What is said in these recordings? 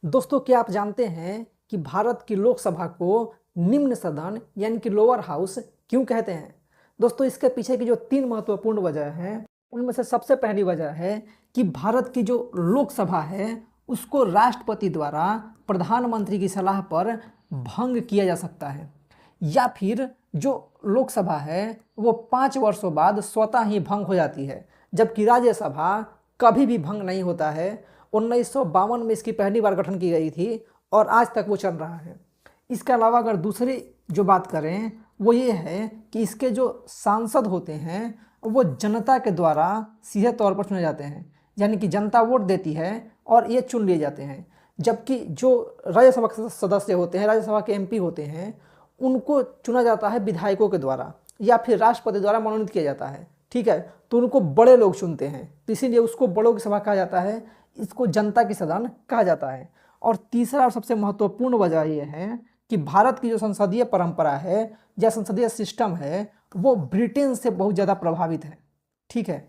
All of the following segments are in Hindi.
दोस्तों, क्या आप जानते हैं कि भारत की लोकसभा को निम्न सदन यानी कि लोअर हाउस क्यों कहते हैं? दोस्तों, इसके पीछे की जो 3 महत्वपूर्ण वजह हैं उनमें से सबसे पहली वजह है कि भारत की जो लोकसभा है उसको राष्ट्रपति द्वारा प्रधानमंत्री की सलाह पर भंग किया जा सकता है, या फिर जो लोकसभा है वो 5 वर्षों बाद स्वतः ही भंग हो जाती है, जबकि राज्यसभा कभी भी भंग नहीं होता है। 1952 में इसकी पहली बार गठन की गई थी और आज तक वो चल रहा है। इसके अलावा अगर दूसरी जो बात करें वो ये है कि इसके जो सांसद होते हैं वो जनता के द्वारा सीधे तौर पर चुने जाते हैं, यानी कि जनता वोट देती है और ये चुन लिए जाते हैं। जबकि जो राज्यसभा के सदस्य होते हैं, राज्यसभा के एमपी होते हैं, उनको चुना जाता है विधायकों के द्वारा या फिर राष्ट्रपति द्वारा मनोनीत किया जाता है। ठीक है, तो उनको बड़े लोग चुनते हैं, तो इसीलिए उसको बड़ों की सभा कहा जाता है, इसको जनता की सदन कहा जाता है। और तीसरा और सबसे महत्वपूर्ण वजह यह है कि भारत की जो संसदीय परंपरा है या संसदीय सिस्टम है वो ब्रिटेन से बहुत ज़्यादा प्रभावित है। ठीक है,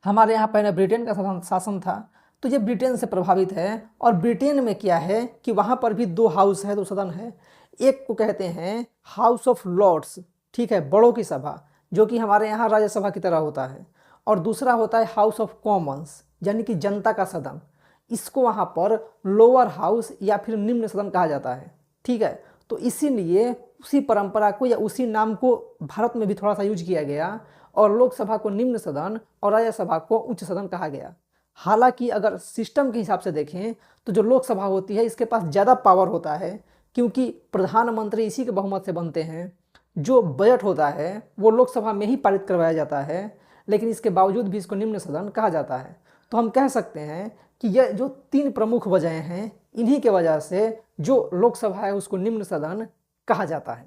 हमारे यहाँ पहले ब्रिटेन का शासन था, तो ये ब्रिटेन से प्रभावित है। और ब्रिटेन में क्या है कि वहाँ पर भी 2 हाउस है, 2 सदन है। एक को कहते हैं हाउस ऑफ लॉर्ड्स, ठीक है, बड़ों की सभा, जो कि हमारे यहाँ राज्यसभा की तरह होता है। और दूसरा होता है हाउस ऑफ कॉमन्स, यानी कि जनता का सदन। इसको वहाँ पर लोअर हाउस या फिर निम्न सदन कहा जाता है। ठीक है, तो इसीलिए उसी परंपरा को या उसी नाम को भारत में भी थोड़ा सा यूज किया गया और लोकसभा को निम्न सदन और राज्यसभा को उच्च सदन कहा गया। हालांकि अगर सिस्टम के हिसाब से देखें तो जो लोकसभा होती है इसके पास ज़्यादा पावर होता है, क्योंकि प्रधानमंत्री इसी के बहुमत से बनते हैं। जो बजट होता है वो लोकसभा में ही पारित करवाया जाता है, लेकिन इसके बावजूद भी इसको निम्न सदन कहा जाता है। तो हम कह सकते हैं कि यह जो 3 प्रमुख वजह हैं, इन्हीं के वजह से जो लोकसभा है उसको निम्न सदन कहा जाता है।